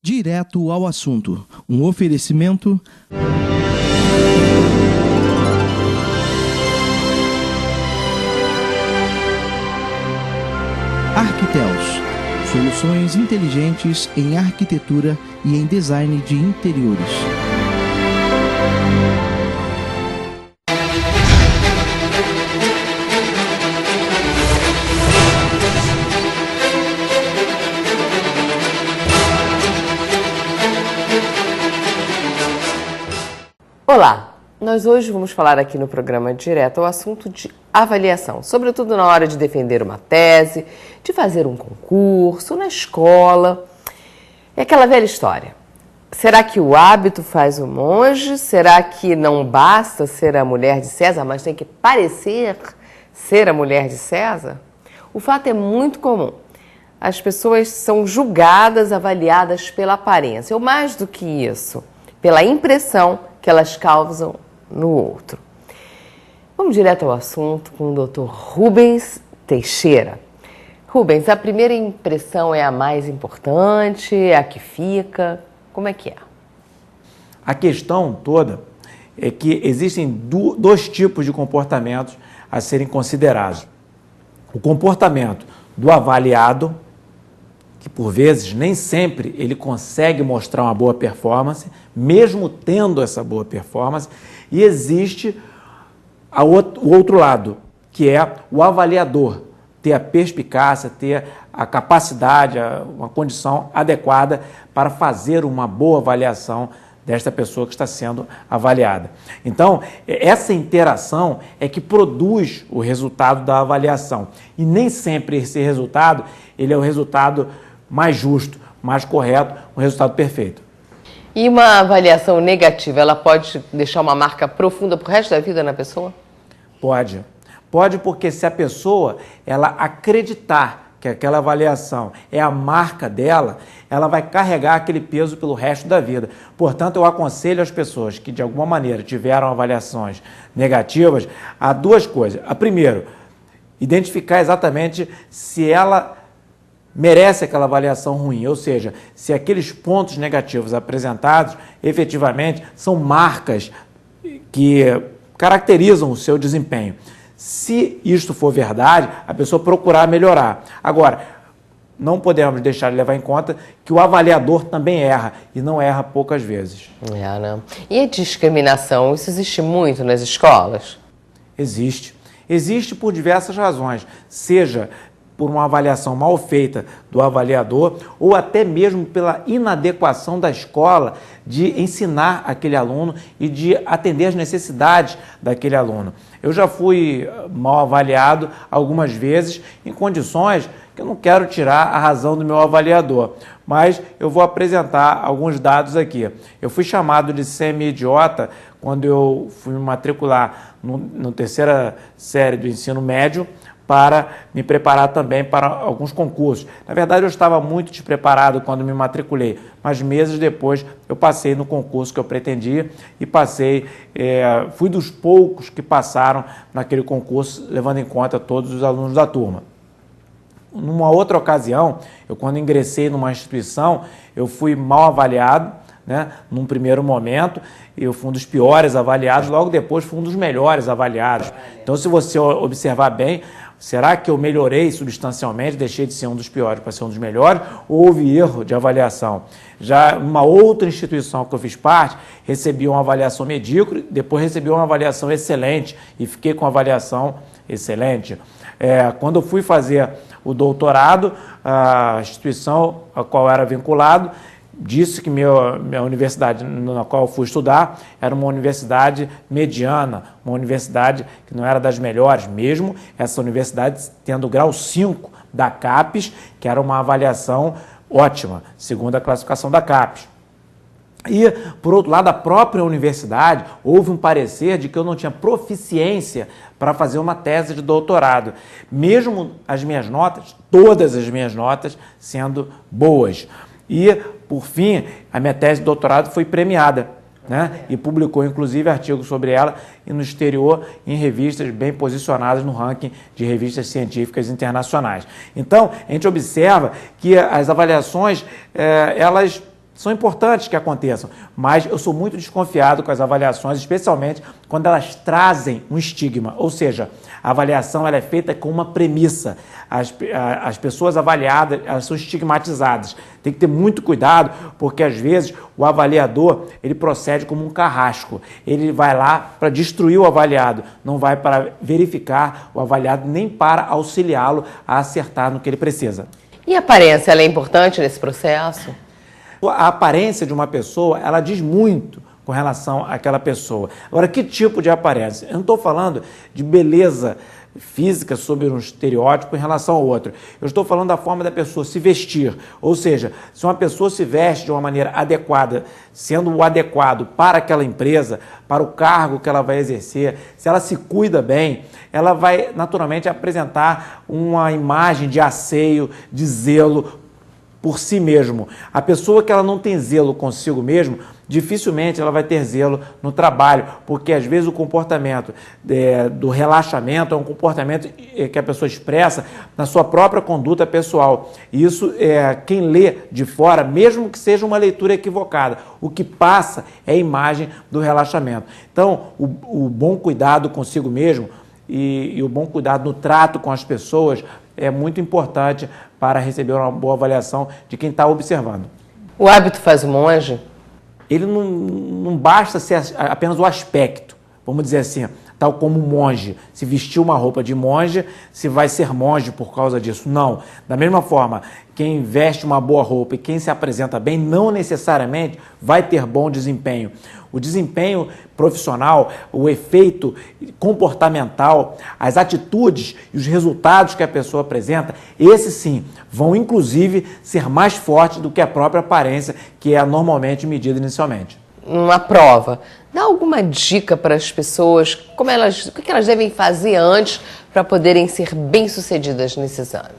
Direto ao assunto. Um oferecimento. Arquiteus. Soluções inteligentes em arquitetura e em design de interiores. Olá, nós hoje vamos falar aqui no programa Direto ao assunto de avaliação, sobretudo na hora de defender uma tese, de fazer um concurso, na escola. É aquela velha história. Será que o hábito faz o monge? Será que não basta ser a mulher de César, mas tem que parecer ser a mulher de César? O fato é muito comum. As pessoas são julgadas, avaliadas pela aparência, ou mais do que isso, pela impressão que elas causam no outro. Vamos direto ao assunto com o Dr. Rubens Teixeira. Rubens, a primeira impressão é a mais importante, é a que fica, como é que é? A questão toda é que existem dois tipos de comportamentos a serem considerados. O comportamento do avaliado, que por vezes nem sempre ele consegue mostrar uma boa performance, mesmo tendo essa boa performance, e existe o outro lado, que é o avaliador, ter a perspicácia, ter a capacidade, uma condição adequada para fazer uma boa avaliação desta pessoa que está sendo avaliada. Então, essa interação é que produz o resultado da avaliação, e nem sempre esse resultado ele é o resultado mais justo, mais correto, um resultado perfeito. E uma avaliação negativa, ela pode deixar uma marca profunda para o resto da vida na pessoa? Pode. Pode, porque se a pessoa ela acreditar que aquela avaliação é a marca dela, ela vai carregar aquele peso pelo resto da vida. Portanto, eu aconselho as pessoas que de alguma maneira tiveram avaliações negativas a duas coisas. A primeira, identificar exatamente se ela merece aquela avaliação ruim, ou seja, se aqueles pontos negativos apresentados efetivamente são marcas que caracterizam o seu desempenho. Se isto for verdade, a pessoa procurar melhorar. Agora, não podemos deixar de levar em conta que o avaliador também erra, e não erra poucas vezes. E a discriminação, isso existe muito nas escolas? Existe. Existe por diversas razões, seja por uma avaliação mal feita do avaliador ou até mesmo pela inadequação da escola de ensinar aquele aluno e de atender às necessidades daquele aluno. Eu já fui mal avaliado algumas vezes em condições que eu não quero tirar a razão do meu avaliador, mas eu vou apresentar alguns dados aqui. Eu fui chamado de semi-idiota quando eu fui me matricular na terceira série do ensino médio, para me preparar também para alguns concursos. Na verdade, eu estava muito despreparado quando me matriculei, mas meses depois eu passei no concurso que eu pretendia e fui dos poucos que passaram naquele concurso, levando em conta todos os alunos da turma. Numa outra ocasião, quando ingressei numa instituição, eu fui mal avaliado, num primeiro momento, eu fui um dos piores avaliados, logo depois fui um dos melhores avaliados. Então, se você observar bem, será que eu melhorei substancialmente, deixei de ser um dos piores para ser um dos melhores, ou houve erro de avaliação? Já numa outra instituição que eu fiz parte, recebi uma avaliação medíocre, depois recebi uma avaliação excelente e fiquei com avaliação excelente. Quando eu fui fazer o doutorado, a instituição a qual eu era vinculado disse que minha universidade na qual eu fui estudar era uma universidade mediana, uma universidade que não era das melhores, mesmo essa universidade tendo grau 5 da CAPES, que era uma avaliação ótima, segundo a classificação da CAPES. E, por outro lado, a própria universidade, houve um parecer de que eu não tinha proficiência para fazer uma tese de doutorado, mesmo as minhas notas, todas as minhas notas, sendo boas. E, por fim, a minha tese de doutorado foi premiada, e publicou, inclusive, artigos sobre ela e no exterior, em revistas bem posicionadas no ranking de revistas científicas internacionais. Então, a gente observa que as avaliações, elas são importantes que aconteçam, mas eu sou muito desconfiado com as avaliações, especialmente quando elas trazem um estigma, ou seja, a avaliação ela é feita com uma premissa. As pessoas avaliadas elas são estigmatizadas. Tem que ter muito cuidado, porque às vezes o avaliador ele procede como um carrasco. Ele vai lá para destruir o avaliado, não vai para verificar o avaliado nem para auxiliá-lo a acertar no que ele precisa. E a aparência, ela é importante nesse processo? A aparência de uma pessoa, ela diz muito com relação àquela pessoa. Agora, que tipo de aparência? Eu não estou falando de beleza física sobre um estereótipo em relação ao outro. Eu estou falando da forma da pessoa se vestir. Ou seja, se uma pessoa se veste de uma maneira adequada, sendo o adequado para aquela empresa, para o cargo que ela vai exercer, se ela se cuida bem, ela vai naturalmente apresentar uma imagem de asseio, de zelo por si mesmo. A pessoa que ela não tem zelo consigo mesmo, dificilmente ela vai ter zelo no trabalho, porque às vezes o comportamento do relaxamento é um comportamento que a pessoa expressa na sua própria conduta pessoal. E isso, quem lê de fora, mesmo que seja uma leitura equivocada, o que passa é a imagem do relaxamento. Então, o bom cuidado consigo mesmo e o bom cuidado no trato com as pessoas é muito importante para receber uma boa avaliação de quem está observando. O hábito faz o monge? Ele não basta ser apenas o aspecto, vamos dizer assim, tal como um monge. Se vestir uma roupa de monge, se vai ser monge por causa disso. Não. Da mesma forma, quem veste uma boa roupa e quem se apresenta bem, não necessariamente vai ter bom desempenho. O desempenho profissional, o efeito comportamental, as atitudes e os resultados que a pessoa apresenta, esses sim, vão inclusive ser mais fortes do que a própria aparência, que é normalmente medida inicialmente. Uma prova, dá alguma dica para as pessoas, o que elas devem fazer antes para poderem ser bem-sucedidas nesse exame?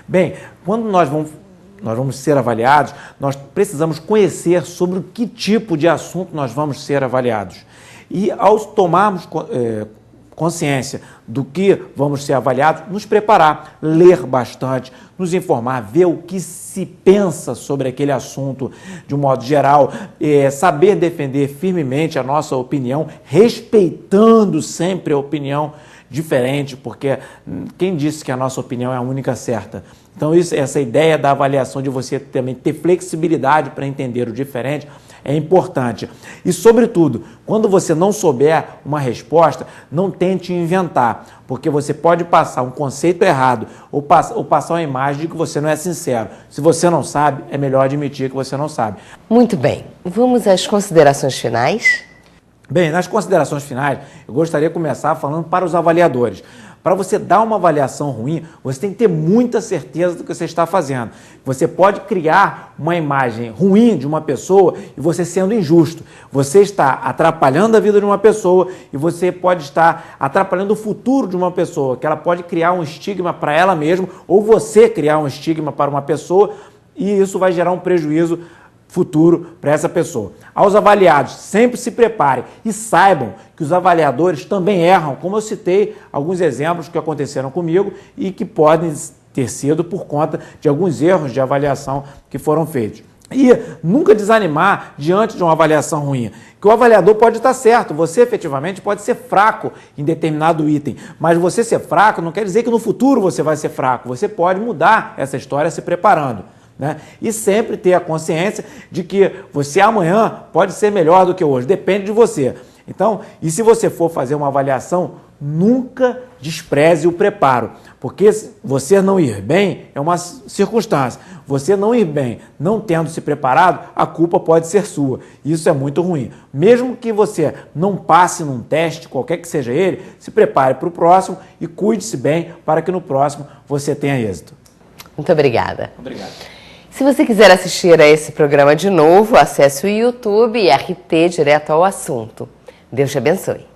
Bem, quando nós vamos ser avaliados, nós precisamos conhecer sobre que tipo de assunto nós vamos ser avaliados. E ao tomarmos consciência do que vamos ser avaliados, nos preparar, ler bastante, nos informar, ver o que se pensa sobre aquele assunto de um modo geral, saber defender firmemente a nossa opinião, respeitando sempre a opinião diferente, porque quem disse que a nossa opinião é a única certa? Então, essa ideia da avaliação, de você também ter flexibilidade para entender o diferente, é importante. E, sobretudo, quando você não souber uma resposta, não tente inventar, porque você pode passar um conceito errado ou passar uma imagem de que você não é sincero. Se você não sabe, é melhor admitir que você não sabe. Muito bem. Vamos às considerações finais? Bem, nas considerações finais, eu gostaria de começar falando para os avaliadores. Para você dar uma avaliação ruim, você tem que ter muita certeza do que você está fazendo. Você pode criar uma imagem ruim de uma pessoa e você sendo injusto. Você está atrapalhando a vida de uma pessoa e você pode estar atrapalhando o futuro de uma pessoa, que ela pode criar um estigma para ela mesma ou você criar um estigma para uma pessoa e isso vai gerar um prejuízo futuro para essa pessoa. Aos avaliados, sempre se preparem e saibam que os avaliadores também erram, como eu citei alguns exemplos que aconteceram comigo e que podem ter sido por conta de alguns erros de avaliação que foram feitos. E nunca desanimar diante de uma avaliação ruim, que o avaliador pode estar certo, você efetivamente pode ser fraco em determinado item, mas você ser fraco não quer dizer que no futuro você vai ser fraco, você pode mudar essa história se preparando. Né? E sempre ter a consciência de que você amanhã pode ser melhor do que hoje, depende de você. Então, e se você for fazer uma avaliação, nunca despreze o preparo, porque você não ir bem é uma circunstância. Você não ir bem, não tendo se preparado, a culpa pode ser sua. Isso é muito ruim. Mesmo que você não passe num teste, qualquer que seja ele, se prepare para o próximo e cuide-se bem para que no próximo você tenha êxito. Muito obrigada. Obrigado. Se você quiser assistir a esse programa de novo, acesse o YouTube e RT Direto ao Assunto. Deus te abençoe.